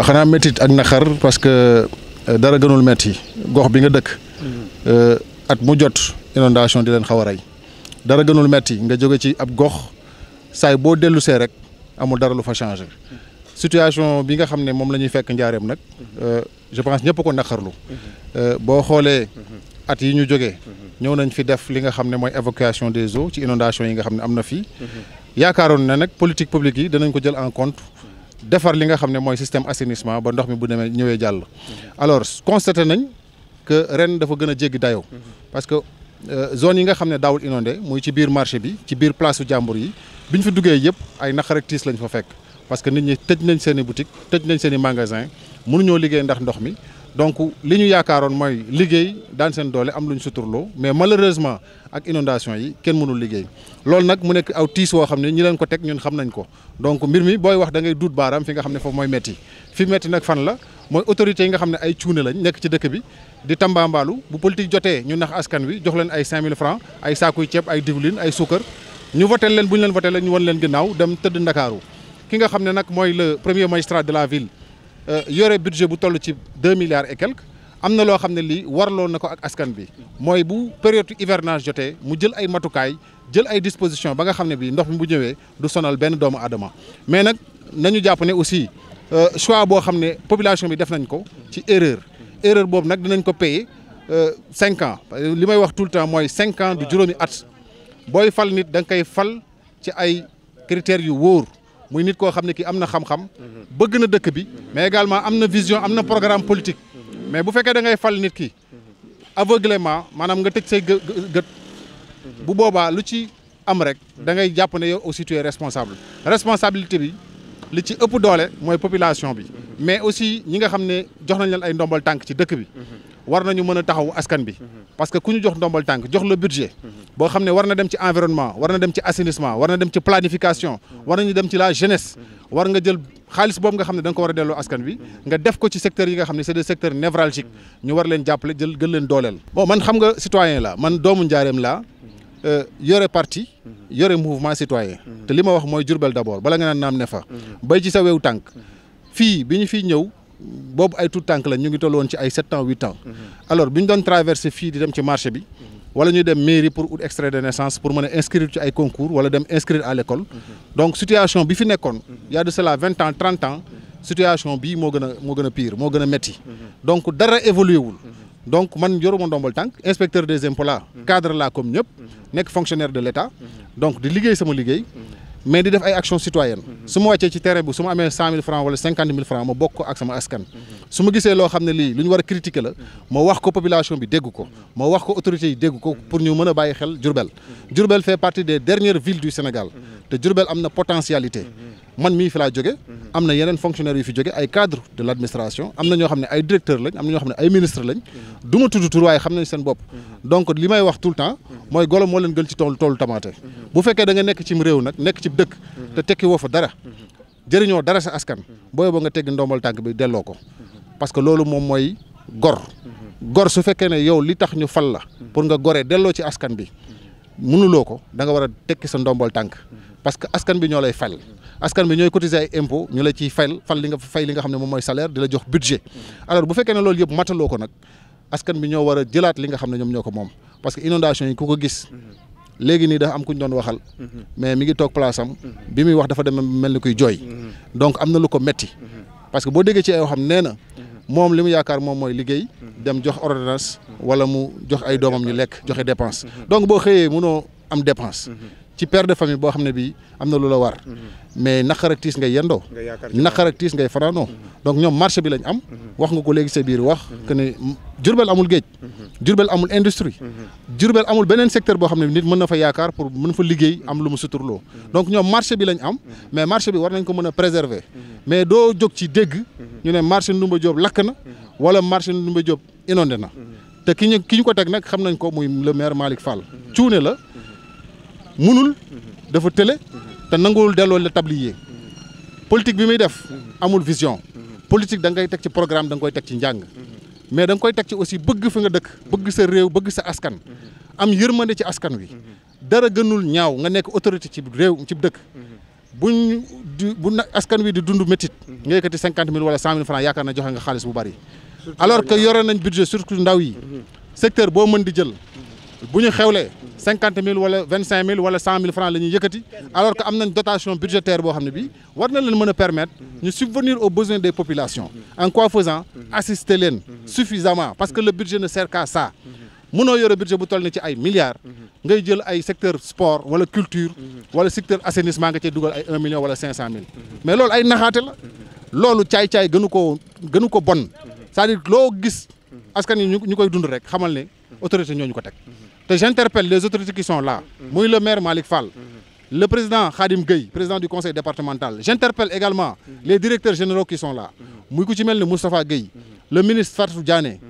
waaw xanaa métit ak naqar parce que dara gënul metti gox bi nga dëkk at mu jot inondation di leen xaw a rey dara gënul metti nga jóge ci ab gox saay boo dellu see rek amul dara lu fa changé situation bi nga xam ne moom la ñuy fekk njaareem nag je pense ñëpp ko naqarlu boo xoolee at yi ñu jógee ñëw nañ fi def li nga xam ne mooy évacuation des eaux ci inondation yi nga xam ne am na fii yaakaaroon na nag politique publique yi danañ ko jël en compte defar li nga xam ne mooy système assainissement ba ndox mi bu demee ñëwee jàll alors constaté nañ que ren dafa gën a jéggi dayoo parce que zone yi nga xam ne daawul inondé muy ci biir marché bi ci biir place su jàmbur yi bi ñu fi duggee yëpp ay naqar ak tiis lañ fa fekk parce que nit ñi tëj nañ seen i boutique tëj nañ seen i magasin mënuñoo liggéey ndax ndox mi donc li ñu yaakaaroon mooy liggéey daan seen doole am lu ñu suturloo mais malheureusement ak inondation yi kenn mënul liggéey loolu nag mu nekk aw tiis woo xam ne ñi leen ko teg ñun xam nañ ko donc mbir mi booy wax da ngay duut baaraam fi nga xam ne foofu mooy metti fi metti nag fan la mooy autorités yi nga xam ne ay cuune lañ nekk ci dëkk bi di tambaambaalu bu politique jotee ñu nax askan wi jox leen ay 5000 francs ay saakuy ceeb ay diwlin ay suukar ñu voté leen bu ñu leen voté leen ñu won leen ginnaaw dem tëdd Ndakaaru ki nga xam ne nag mooy le premier magistrat de la ville yore budget bu toll ci 2 milliards et quelques am na loo xam ne lii warloo na ko ak askan bi mooy bu période hivernage jotee mu jël ay matukaay jël ay dispositions ba nga xam ne bii ndox mi bu ñëwee du sonal benn doomu aadama mais nag nañu jàpp ne aussi choix boo xam ne population bi def nañ ko ci erreur boobu nag dinañ ko payer 5 ans li may wax tout le temps mooy 5 ans du juróomi at booy fal nit da nga koy fal ci ay critères yu wóor muy nit koo xam ne kii am na xam-xam bëgg na dëkk bi mais également am na vision am na programme politique mais bu fekkee da ngay fal nit ki aveuglément maanaam nga tëj say gët bu boobaa lu ci am rek da ngay jàpp ne yow aussi tu es responsabilité bi li ci ëpp doole mooy population bi mais aussi ñi nga xam ne jox nañ leen ay ndombal tànk ci dëkk bi war nañu mën a taxaw askan bi parce que ku ñu jox ndombal tànk jox la budget boo xam ne war na dem ci environnement war na dem ci assainissement war na dem ci planification war nañu dem ci la jeunesse war nga jël xaalis boobu nga xam ne da nga ko war a delloo askan bi nga def ko ci secteurs yi nga xam ne c'est des secteurs névralgiques ñu war leen jàppale gën leen dooleel. bon man xam nga citoyen la man doomu Njaareem laa yore parti yore mouvement citoyen te li ma wax mooy Diourbel d'abord bala nga naan naam ne fa bay ci sa wew tànk fii bi ñu fiy ñëw boobu ay tout tànk la ñu ngi toll woon ci ay 7 ans 8 ans alors bi ñu doon traversé fii di dem ci marché bi wala ñuy dem mairie pour ut extrait de naissance pour mën a inscrire ci ay concours wala dem inscrire à l'école donc situation bi fi nekkoon y a de cela 20 ans 30 ans situation bii moo gën a pire moo gën a métti donc dara évolué wul donc man yoruma ndombal tànk inspecteur des impôts la cadre la comme ñëpp nekk fonctionnaire de l'État donc di liggéey sama liggéey mais di def ay action citoyenne su ma wàccee ci terrain bi su ma amee 100 000 francs wala 50 000 francs ma bokk ko ak sama askan su ma gisee loo xam ne lii lu ñu war a critiquer la ma wax ko population bi dégg ko ma wax ko autorités yi dégg ko pour ñu mën a bàyyi xel Diourbel fait partie des dernières villes du Sénégal te Diourbel am na potentialité man mii fi laa jóge am na yeneen fonctionnaires yu fi jóge ay cadres de l'administration am na ñoo xam ne ay directeurs lañ am na ñoo xam ne ay ministres lañ du ma tudd tur waaye xam nañ seen bopp donc li may wax tout le temps mooy golo moo leen gën ci toolu tamaate bu fekkee da nga nekk ci réew nag nekk ci dëkk te tekki woo fa dara jëriñoo dara sa askan booy ba nga tegg ndombal tànk bi delloo ko parce que loolu moom mooy gor su fekkee ne yow li tax ñu fal la pour nga goree delloo ci askan bi mënuloo ko da nga war a tekki sa ndombal tànk parce que askan bi ñoo lay fal askan bi ñooy cotiser ay impôts ñu la ciy fay li nga xam ne moom mooy salaire di la jox budget alors bu fekkee ne loolu yëpp mataloo ko nag askan bi ñoo war a jëlaat li nga xam ne ñoom ñoo ko moom parce que inondation yi ku ko gis léegi nii dafa am ku ñu doon waxal mais mi ngi toog place am bi muy wax dafa dem mel ni kuy jooy donc am na lu ko metti parce que boo déggee ci ay xam nee na moom li mu yaakaar moom mooy liggéey dem jox ordonnance wala mu jox ay doomam ñu lekk joxe dépense donc boo xëyee mënoo am dépense ci père de famille boo xam ne bii am na lu la war mais naqar ak tiis ngay yendoo naqar ak tiis ngay fanaanoo donc ñoom marché bi lañ am wax nga ko léegi sa biir wax que ne Diourbel amul géej Diourbel amul industrie Diourbel amul beneen secteur boo xam ne nit mën na fa yaakaar pour mën fa liggéey am lu mu suturloo donc ñoom marché bi lañ am mais marché bi war nañ ko mën a préserver mais doo jóg ci dégg ñu ne marché Ndoumbé Diop lakk na wala marché Ndoumbé Diop inondé na te ki ñu ko teg nag xam nañ ko muy le maire Malick Fall cuune la munul dafa tële te nanguwul delloo le tablier politique bi muy def amul vision politique da ngay teg ci programme da nga koy teg ci njàng mais da nga koy teg ci aussi bëgg fi nga dëkk bëgg sa réew bëgg sa askan am yërmande ci askan wi dara gënul ñaaw nga nekk autorité ci réew ci dëkk bu askan wi di dund métit nga yëkkati 50 000 wala 100 000 francs yaakaar na joxe nga xaalis bu bari alors que yore nañ budget surtout ndaw yi secteur boo mën di jël bu ñu xewlee 50 000 wala 25 000 wala 100 000 francs la ñuy yëkkati alors que am nañ dotation budgétaire boo xam ne bii war na leen mën a permettre ñu subvenir aux besoins des populations en quoi faisant assister leen suffisamment parce que le budget ne sert qu'à ça mënoo yore budget bu toll ni ci ay milliards ngay jël ay secteur sport wala culture wala secteur assainissement nga cee dugal ay 1 million wala 500 000 mais loolu ay naxaate la loolu caay-caay gënu ko bon c'est-à-dire loo gis askan yi ñu koy dund rek xamal ne autorité ñooñu ko teg te j'interpelle les autorités qui sont là muy le maire Malick Fall le président Khadim Gueye président du conseil départemental j'interpelle également les directeurs généraux qui sont là muy ku ci mel ni Moustapha Gueye le ministre Fatou Diané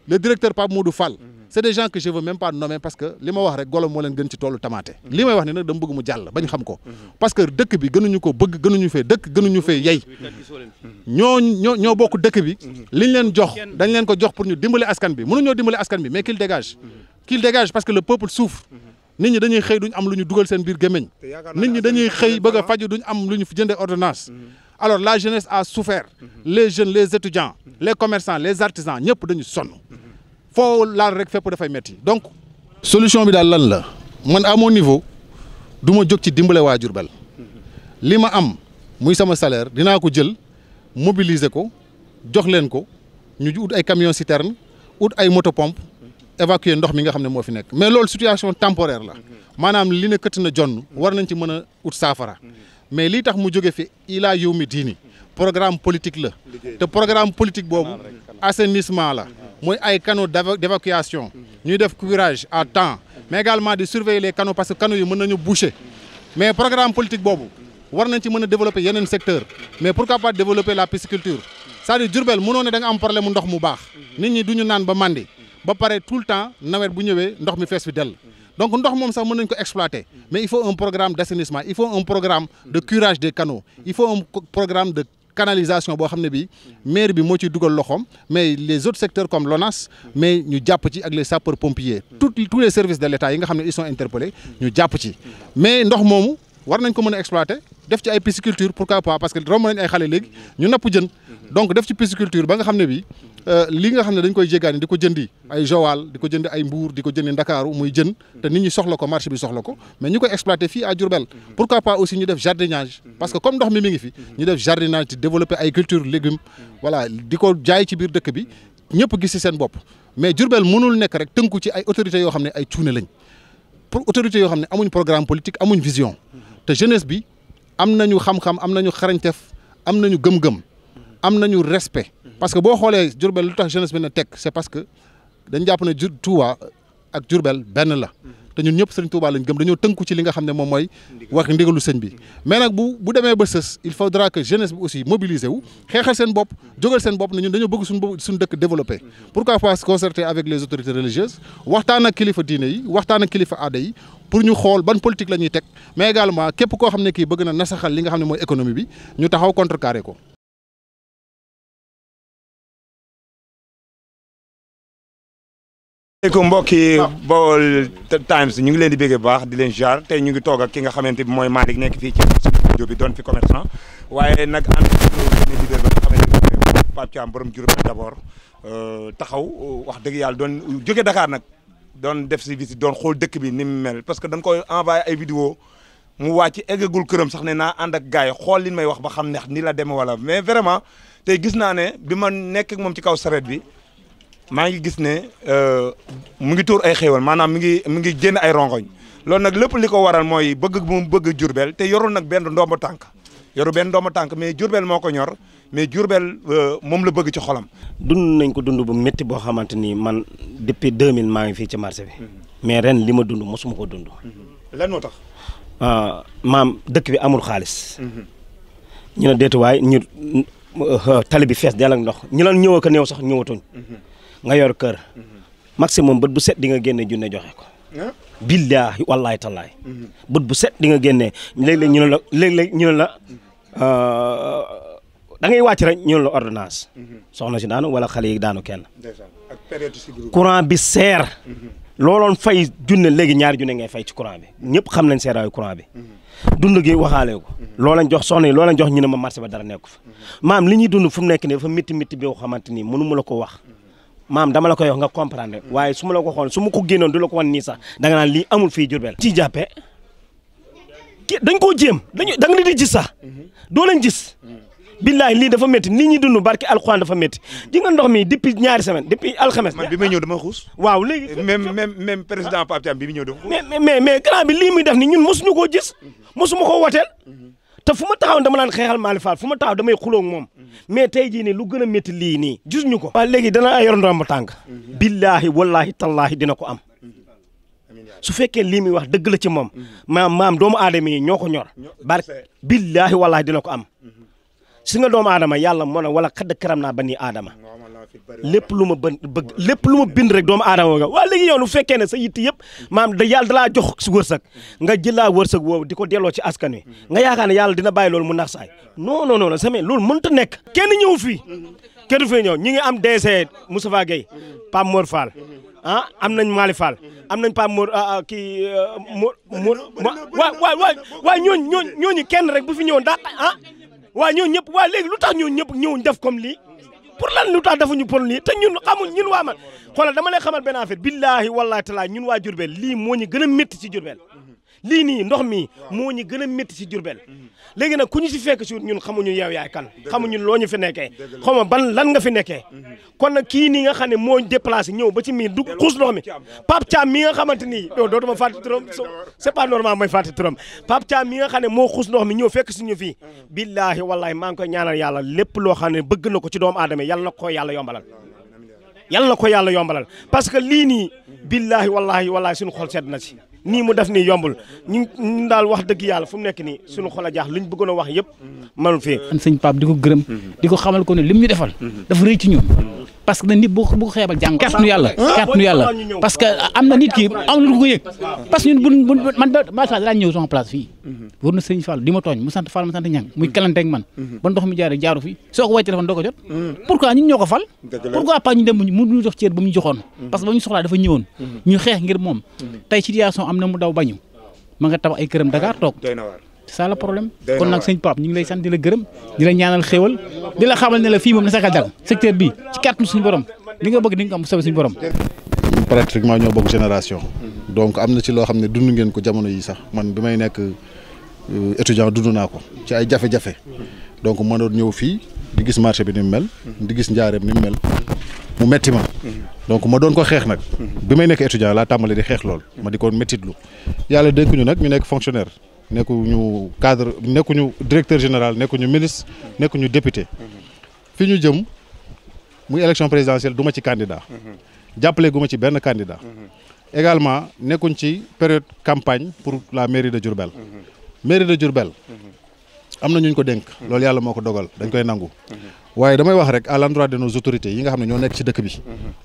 le directeur Pape Modou Fall c'est des gens que je veux même pas nommer parce que li ma wax rek golo moo leen gën ci toolu tamaate li may wax ni nag dama bëgg mu jàll bañ xam ko parce que dëkk bi gënuñu ko bëgg gënuñu fee dëkk gënuñu fee yey ñoo bokk dëkk bi liñ leen jox dañ leen ko jox pour ñu dimbali askan bi mënuñoo dimbali askan bi mais qu'il dégage parce que le peuple souffre nit ñi dañuy xëy duñ am lu ñu dugal seen biir gémmiñ nit ñi dañuy xëy bëgg a faju duñ am lu ñu jëndee ordonnance alors la jeunesse a souffert les jeunes les étudiants les commerçants les artisans ñëpp dañu sonn foo laal rek fépp dafay metti donc solution bi daal lan la man à mon niveau du ma jóg ci dimbale waa Diourbel li ma am muy sama salaire dinaa ko jël mobiliser ko jox leen ko ñu ut ay camion citerne ut ay moto pompe évacuer ndox mi nga xam ne moo fi nekk mais loolu situation temporaire la maanaam li ne këtt na jonn war nañ ci mën a ut saafara mais lii tax mu jóge fi ilaa yow mi diini programme politique la te programme politique boobu assainissement la mooy ay canaux d'évacuation ñuy def curage à temps mais également di surveiller les canaux parce que canaux yi mën nañu boucher mais programme politique boobu war nañ ci mën a développer yeneen secteur mais pourquoi pas développer la pisciculture c'est-à-dire Diourbel mënoo ne da nga am problème mu ndox mu baax nit ñi du ñu naan ba mandi ba pare tout le temps nawet bu ñëwee ndox mi fees fi dell donc ndox moom sax mën nañ ko exploiter mais il faut un programme d'assainissement il faut un programme de curage des canaux il faut un programme de canalisation boo xam ne bi maire bi moo ciy dugal loxoom mais les autres secteurs comme l'ONAS mais ñu jàpp ci ak les sapeurs pompiers tous les services de l'État yi nga xam ne ils sont interpellés ñu jàpp ci mais ndox moomu war nañ ko mën a exploiter def ci ay pisciculture pourquoi pas parce que romb nañ ay xale léegi ñu napp jën donc def ci pisciculture ba nga xam ne bi li nga xam ne dañ koy jéggaani di ko jëndi ay Joal di ko jëndi ay Mbour di ko jëndi Ndakaaru muy jën te nit ñi soxla ko marché bi soxla ko mais ñu koy exploiter fii à Diourbel pourquoi pas aussi ñu def jardinage parce que comme ndox mi ngi fi ñu def jardinage di développer ay culture légumes voilà di ko jaay ci biir dëkk bi ñëpp gis ci seen bopp mais Diourbel mënul nekk rek tënku ci ay autorités yoo xam ne ay cuune lañ pour autorités yoo xam ne amuñ programme politique amuñ vision te jeunesse bi am nañu xam-xam am nañu xarañtef am nañu gëm-gëm am nañu respect parce que boo xoolee Diourbel lu tax jeunesse bi ne teg c'est parce que dañ jàpp ne Touba ak Diourbel benn la te ñun ñëpp sëñ Touba lañ gëm dañoo tënku ci li nga xam ne moom mooy wax ndigalu sëñ bi mais nag bu demee ba sës il faudra que jeunesse bi aussi mobiliser wu xeexal seen bopp jógal seen bopp ne ñun dañoo bëgg suñu dëkk développer pourquoi pas se concerter avec les autorités religieuses waxtaan ak kilifa diine yi waxtaan ak kilifa aada yi pour ñu xool ban politique la ñuy teg mais également képp koo xam ne kii bëgg na nasaxal li nga xam ne mooy économie bi ñu taxaw contrecarrer ko. asalaamaaleykum mbokki Baol Times ñu ngi leen di béggee bu baax di leen jaar tey ñu ngi toog ak ki nga xamante bi mooy Malick nekk fii ci studio bi doon fi commerçant waaye nag ànd benn leader ba nga xamante ni mooy Pape Thiam borom Diourbel d'abord taxaw wax dëgg yàlla doon jóge Dakar nag doon def si visite doon xool dëkk bi ni mu mel parce que dañ koy envoyé ay vidéo mu wàcc eggagul këram sax ne naa ànd ak gars yi xool li may wax ba xam ne ni la demee wala mais vraiment tey gis naa ne bi ma nekk ak moom ci kaw sareet bi maa ngi gis ne mu ngi tuur ay xéewal maanaam mi ngi génn ay rongoñ loolu nag lépp li ko waral mooy bëgg mu bëgg Diourbel te yorul nag benn ndombo tànk mais Diourbel moo ko ñor mais Diourbel moom la bëgg ci xolam. dund nañ ko dund bu métti boo xamante ni man depuis 2000 maa ngi fii ci marché bi mais ren li ma dund mosuma ko dund. lan moo tax. maam dëkk bi amul xaalis. ñu ne déetuwaay ñu tali bi fees dell ak ndox ñu lan ñëw ak néew sax ñëwatuñ. nga yor kër maximum bët bu set di nga génne junne joxe ko. billaahi wallaahi tallaay. bët bu set di nga génne léeg-léeg ñu ne la da ngay wàcc rek ñu ne la ordonnance. soxna si daanu wala xale yi daanu kenn. courant bi seer. looloon fay junne léegi ñaari junne ngay fay ci courant bi ñëpp xam nañ seeraayu courant bi dund gi waxaale ko loo leen jox soxna yi loo leen jox ñu ne ma marché ba dara nekku fa maam li ñuy dund fu mu nekk nii dafa métti métti bi nga xamante ni mënu ma la ko wax maam dama la koy wax nga comprendre waaye su ma la ko xool su ma ko génnoon du la ko wan nii sax da nga naan lii amul fii Diourbel ci jàppee dañ koo jéem da nga leen di gis sax doo leen gis billahi lii dafa métti lii ñuy dund barki alxuraan dafa métti ji nga ndox mi depuis ñaari semaine depuis alxames. man bi may ñëw dama xuus. waaw léegi même président Pape Thiam bi muy ñëw dafa. mais grand bi lii muy def ni ñun mosuñu koo gis mosuma koo woteel te fu ma taxaw dama naan xeexal Malick Fall fu ma taxaw damay xuloo ak moom mais tey jii nii lu gën a métti lii nii gis ñu ko. waaw léegi dana yor ndomb tànk. billahi wallahi tallahi dina ko am. su fekkee lii muy wax dëgg la ci moom maam doomu aadama yi ñoo ko ñor barke billahi wallahi dina ko am. si nga doomu aadama yàlla moo ne wala xadd karam naa bani aadama lépp lu ma bëgg lépp lu ma bind rek doomu aadama nga waa léegi yow lu fekkee ne sa yitt yëpp maam da yàlla dalaa jox si wërsëg nga jëlaa wërsëg woowu di ko delloo ci askan wi nga yaakaar ne yàlla dina bàyyi loolu mu nax saay non sama loolu mënut a nekk kenn ñëw fii kenn du fee ñëw ñi ngi am DC Moustapha Gueye Pape Mor Fall am nañ Malick Fall am nañ Pape Mor kii Mor waay ñooñu kenn rek bu fi ñëwoon daa waa ñooñu ñëpp waa léegi lu tax ñooñu ñëpp ñëwuñ def comme lii pour lan lu tax defuñu pour lii te ñun xamuñ ñun waa man xoolal dama lay xamal benn affaire billahi wallahi taala ñun waa Diourbel lii moo ñu gën a métti ci Diourbel lii nii ndox mi moo ñu gën a métti ci Diourbel léegi nag ku ñu si fekk si ñun xamuñu yow yaay kan xamuñu loo ñu fi nekkee xaw ma ban lan nga fi nekkee kon nag kii nii nga xam ne moo déplacé ñëw ba ci miir du xuus ndox mi Pape Thiam mi nga xamante ni yow dootuma fàtte turam c'est pas normal mooy fàtte turam Pape Thiam mi nga xam ne moo xuus ndox mi ñëw fekk suñu fii billahi wallahi maa ngi koy ñaanal yàlla lépp loo xam ne bëgg na ko ci doomu aadama yàlla na ko yàlla yombalal yàlla na ko yàlla yombalal parce que lii nii billahi wallahi suñu xol sedd na ci nii mu def nii yombul ñu daal wax dëgg yàlla fu mu nekk nii suñu xol a jaax liñ bëggoon a wax yëpp manul fii sëñ Pape di ko gërëm di ko xamal ko ne lim ñu defal dafa rëy ci ñun parce que nit bu ko xeebal jàng kàttanu yàlla parce que am na nit ki am lu ko yëg parce que ñun bu man macha allah ñëw sama place fii war na sëñ Fall di ma tooñ mu sant Fall ma sant ñang muy kalante ak man ba ndox mi jaare jaaru fi soo ko wàcc téléphone doo ko jot pourquoi ñun ñoo ko fal pourquoi pas ñu dem mu jox ceer ba mu joxoon parce que ba ñu soxlaa dafa ñëwoon ñu xeex ngir moom tey situation am na mu daw bañu ma nga tabax ay këram Dakar toog c'est ça le problème kon nag sëñ Pape ñu ngi lay sant di la gërëm di la ñaanal xéwal di la xamal ne la fii moom na sa xel dal secteur bi ci kàttanu suñu borom li nga bëgg di nga ko am bu soobee suñu borom. pratiquement ñoo bokk génération donc am na ci loo xam ne dund ngeen ko jamono yi sax man bi may nekk étudiant dund naa ko ci ay jafe-jafe donc ma doon ñëw fii di gis marché bi ni mu mel di gis njaareem ni mu mel mu metti ma donc ma doon ko xeex nag bi may nekk étudiant laa tàmbali di xeex lool ma di ko mettitlu yàlla dénkuñu nag ñu nekk fonctionnaire nekkuñu cadre nekkuñu directeur général nekkuñu ministre nekkuñu député fi ñu jëm muy élection présidentielle du ma ci candidat jàppale gu ma ci benn candidat également nekkuñ ci période campagne pour la mairie de Diourbel mairie de Diourbel am na ñu ko dénk loolu yàlla moo ko dogal dañ koy nangu waaye damay wax rek à l'endroit de nos autorités yi nga xam ne ñoo nekk ci dëkk bi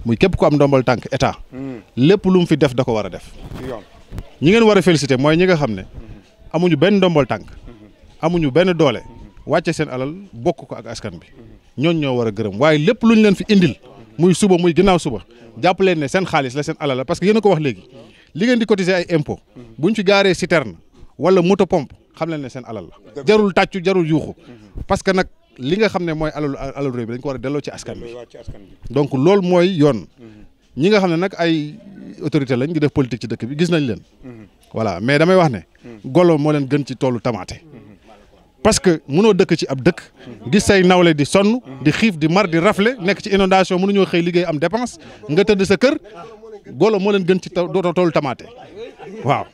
muy képp ku am ndombal tànk état lépp lu mu fi def da ko war a def ñi ngeen war a féliciter mooy ñi nga xam ne amuñu benn ndombal tànk amuñu benn doole wàcce seen alal bokk ko ak askan bi ñooñ ñoo war a gërëm waaye lépp lu ñu leen fi indil muy suba muy ginnaaw suba jàpp leen ne seen xaalis la seen alal la parce que yéen a ko wax léegi li ngeen di cotiser ay impôt buñ fi gaaree citerne wala moto pompe xam leen ne seen alal la jarul tàccu jarul yuuxu parce que nag li nga xam ne mooy alalu réew bi dañ ko war a delloo ci askan bi donc loolu mooy yoon ñi nga xam ne nag ay autorité lañ ngi def politique ci dëkk bi gis nañ leen voilà mais damay wax ne golo moo leen gën ci toolu tamaate parce que mënoo dëkk ci ab dëkk gis say nawle di sonn di xiif di mar di rafle nekk ci inondation mënuñoo xëy liggéey am dépense nga tëdd sa kër golo moo leen gën ci toolu tamaate waaw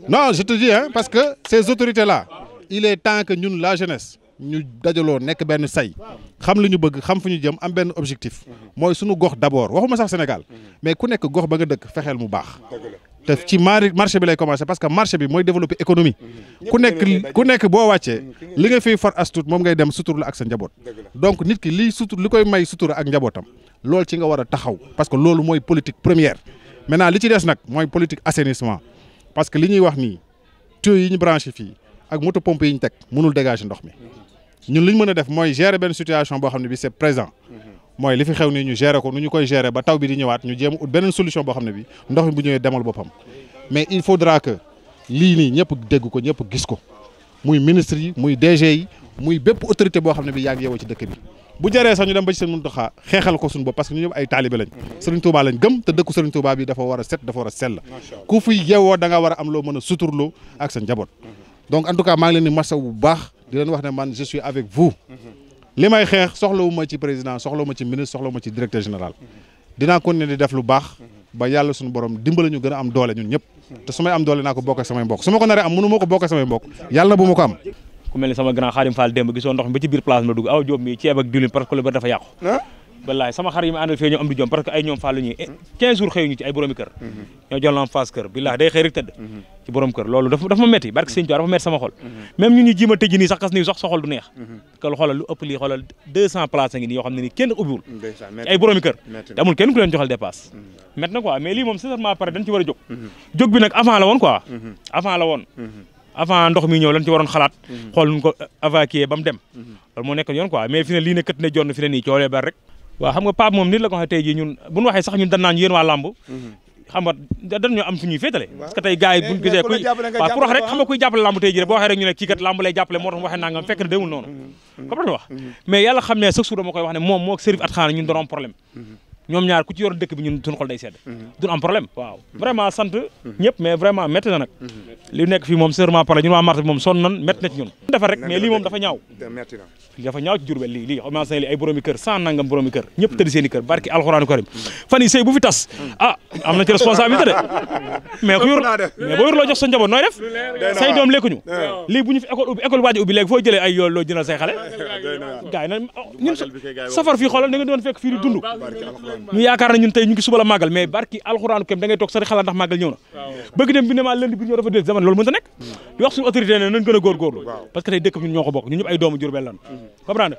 non je te dis hein parce que ces autorités là il est temps que ñun la jeunesse ñu dajaloo nekk benn say xam li ñu bëgg xam fu ñu jëm am benn objectif mooy suñu gox d'abord waxuma sax Sénégal mais ku nekk gox ba nga dëkk fexeel mu baax te ci marché bi lay commencer parce que marché bi mooy développer économie ku nekk boo wàccee li nga fiy for as tuut moom ngay dem sutur la ak sa njaboot donc nit ki li koy may sutura ak njabootam loolu ci nga war a taxaw parce que loolu mooy politique première maintenant li ci des nag mooy politique assainissement parce que li ñuy wax nii tuyaux yi ñu branché fii ak moto pompe yi ñu teg mënul dégager ndox mi ñun li ñu mën a def mooy gérer benn situation boo xam ne bi c'est présent mooy li fi xew nii ñu gérer ko nu ñu koy gérer ba taw bi di ñëwaat ñu jéem ut beneen solution boo xam ne bi ndox mi bu ñëwee demal boppam mais il faudra que lii nii ñëpp dégg ko ñëpp gis ko muy ministre yi muy DG yi muy bépp autorité boo xam ne bi yaa ngi yeewoo ci dëkk bi bu jaree sax ñu dem ba ci seen Muntaxa xeexal ko suñu bopp parce que ñu ñëpp ay taalibe lañ Serigne Touba lañ gëm te dëkku Serigne Touba bi dafa war a set dafa war a sell ku fi yeewoo da nga war a am loo mën a suturloo ak sa njaboot donc en tout cas maa ngi leen di masaw bu baax di leen wax ne man je suis avec vous li may xeex soxlawuma ci président soxlawuma ci ministre soxlawuma ci directeur général dinaa continuer di def lu baax ba yàlla suñu borom dimbala ñu gën a am doole ñun ñëpp te su may am doole naa ko bokk ak samay mbokk su ma ko naree am mënu ma ko bokk ak samay mbokk yàlla na bu ma ko am ku mel ni sama grand Xaadim Fall démb gisoo ndox mi ba ci biir place ma dugg aw Jóob mi ceeb ak diwlin parce que lu bari dafa yàqu wallaay sama xar yi ma àndal fee ñoom am di jom parce que ay ñoom Fall ñuy 15 jours xëyu ñu ci ay boroomi kër ñoo jël en face kër billaay day xëy rek tëdd ci borom kër loolu dafa ma metti barke Sëñ Tuubaa dafa metti sama xol même ñun ñu jiima tëj nii sax kas nii sax sa xol du neex que xoolal lu ëpp lii xoolal 200 places ngi nii yoo xam ne nii kenn ubbiwul ci ay boroomi kër te amul kenn ku leen joxal dépasse metti na quoi mais lii moom sincèrement pare dañ ci war a jóg bi nag avant la woon quoi avant la woon avant ndox mi ñëw lañ ci waroon xalaat xool nuñ ko évacuer ba mu dem loolu moo nekk yoon quoi mais fi ne lii ne kët ne jonn fi ne nii coolee bari rek waaw xam nga Pape moom nit la ko waxee tey jii ñun bu ñu waxee sax ñun dañ naan yéen waa làmb xam nga dañ ñoo am fu ñuy féetale parce que tey gars yi buñ gisee kuy waaw pour wax rek xam nga kuy jàppale làmb tey jii rek boo waxee rek ñu ne kii kat làmb lay jàppale moo tax waxee nangam fekk na déwul noonu comme wax mais yàlla xam ne chaque jour dama koy wax ne moom moo ak Serif Atkhana ñun doon am problème ñoom ñaar ku ci yor dëkk bi ñun suñu xol day sedd duñ am problème waaw vraiment sant ñëpp mais vraiment métti na nag li nekk fii moom seulement par ñun waa marché bi moom sonn nan métti na ci ñun defar rek mais lii moom dafa ñaaw dafa ñaaw ci Jurbel lii commencé na li ay boroomi kër sans nangam boroomi kër ñëpp tëdd seen i kër barki alxuraanu karim fan yi sëy bu fi tas am na ci responsabilité de mais ku yor mais boo yor loo jox sa njaboot nooy def say doom lekkuñu lii bu ñu fi école waaj ubbi léegi foo jëlee ay yool loo jëndal say xale gars yi na ñun safar fii xoolal da nga doon fekk fii di dund ñu yaakaar na ñun tey ñu ngi suba la màggal mais barki alxuraanu karim da ngay toog sa di xalaat ndax màggal ñëw na bëgg dem bi ne maa lënd bi ñëw dafa dé zaman loolu mën ta nekk di wax suñu autorité ne nañ gën a góorgóorlu parce que tey dëkk bi ñun ñoo ko bokk ñun ñëpp ay doomu Jurbel lan comprendre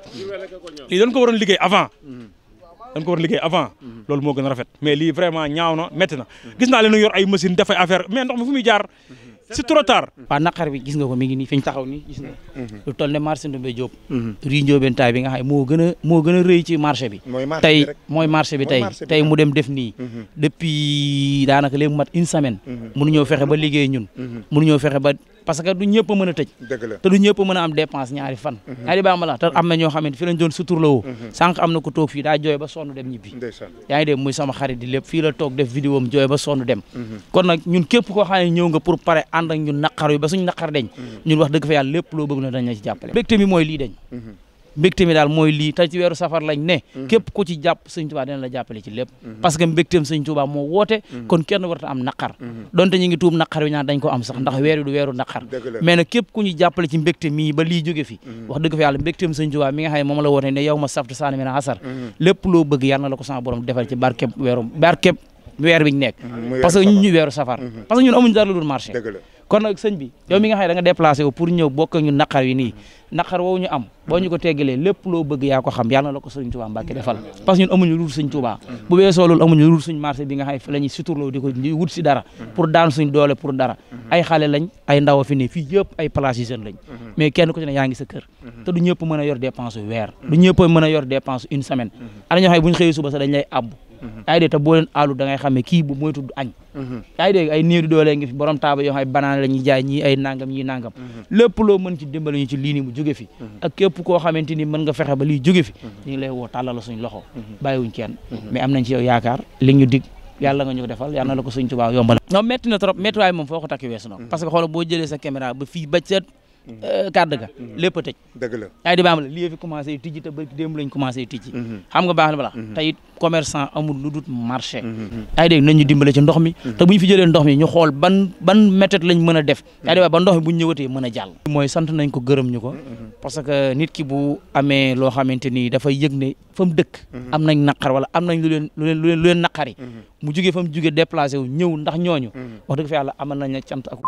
lii dañ ko waroon liggéey avant loolu moo gën a rafet mais lii vraiment ñaaw na métti na gis naa leen yor ay machine dafay affaire mais ndox mi fu muy jaar c'est trop tard waaw naqar bi gis nga ko mi ngi nii fi ñu taxaw nii gis nga lu toll ne marché Ndoumbé Diop rii Ndiobène Taay bi nga xam moo gën a rëy ci marché bi tey mooy marché bi tey mu dem def nii depuis daanaka léegi mu mat une semaine mënuñoo fexe ba liggéey ñun mënuñoo fexe ba parce que du ñëpp a mën a tëj te du ñëpp a mën a am dépense ñaari fan yaa di baama la te am na ñoo xamante fi lañ doon suturlawoo sànq am na ko toog fii daa jooy ba sonn dem ñibbi yaa ngi dégg muy sama xarit di lépp fii la toog def vidéo am jooy ba sonn dem kon nag ñun képp koo xam ne ñëw nga pour pare ànd ak ñun naqar yi ba suñ naqar deñ ñun wax dëgg fa yàlla lépp loo bëgg na dañ la ci jàppale mbégte mi mooy lii deñ mbégte mi daal mooy lii te ci weeru safar lañ ne képp ku ci jàpp sëñ Tuubaa dina la jàppale ci lépp parce que mbégteem sëñ Tuubaa moo woote kon kenn warta am naqar donte ñu ngi tuub naqar wi ñaan dañ ko am sax ndax weer wi du weeru naqar mais nag képp ku ñu jàppale ci mbégte mii ba lii jóge fi wax dëgg fa yàlla mbégteem sëñ Tuubaa mi nga xam ne moom la woote ne yow ma saftu saani mi na asar lépp loo bëgg yàlla na la ko sama borom defal ci barkeb weer bi ñu nekk parce que ñu weeru safar parce que ñun amuñu dara lu dul marché kon nag sëñ bi yow mi nga xam ne da nga déplacé wu pour ñëw bokk ak ñun naqar wi nii naqar woowu ñu am boo ñu ko teggalee lépp loo bëgg yaa ko xam yàlla na la ko sëñ Touba Mbacke defal parce que ñun amuñu lu dul sëñ Touba bu weesoo loolu amuñu lu dul suñ marché bi nga xam ne fi la ñuy suturloo di ko wut si dara pour daan suñ doole pour dara ay xale lañ ay ndaw fi ne fii yëpp ay place yi jeunes lañ mais kenn ku ci ne yaa ngi sa kër te du ñëpp mën a yor dépense weer du ñëpp mën a yor dépense une semaine ana ñoo xam ne bu ñu xëyee suba sax dañ lay abbu yaa ngi dégg te boo leen aalu da ngay xam ne kii bu mooy tudd añ yaa ngi dégg ay néew di doole ngi fi borom taaba yoo xam ne banaan la ñuy jaay ñii ay nangam ñii nangam lépp loo mën ci dimbali ñu ci lii ni mu jóge fi ak képp koo xamante ni mën nga fexe ba lii jóge fi ñu ngi lay woo tàllal la suñ loxo bàyyiwuñ kenn mais am nañ ci yow yaakaar li ñu dig yàlla nga ñu ko defal yàlla na la ko Sëñ Tuubaa yombal non métti na trop métti waaye moom foo ko takki weesu na parce que xoolal boo jëlee sa caméra ba fii ba set kàdd ga lépp a tëj dëgg la ay di baam la lii fi commencé tijji te bëgg démb lañ commencé tijji xam nga baax na bala te it commerçant amul lu dul marché ay dégg nañ ñu dimbale ci ndox mi te bu ñu fi jëlee ndox mi ñu xool ban méthode lañ mën a def yaa di ba ndox mi bu ñu ñëwatee mën a jàll mooy sant nañ ko gërëm ñu ko parce que nit ki bu amee loo xamante ni dafay yëg ne fa mu dëkk am nañ naqar wala am nañ lu leen naqari mu jugee fa mu jugee déplacé wu ñëw ndax ñooñu wax dëgg fa yàlla amal nañ la cant ak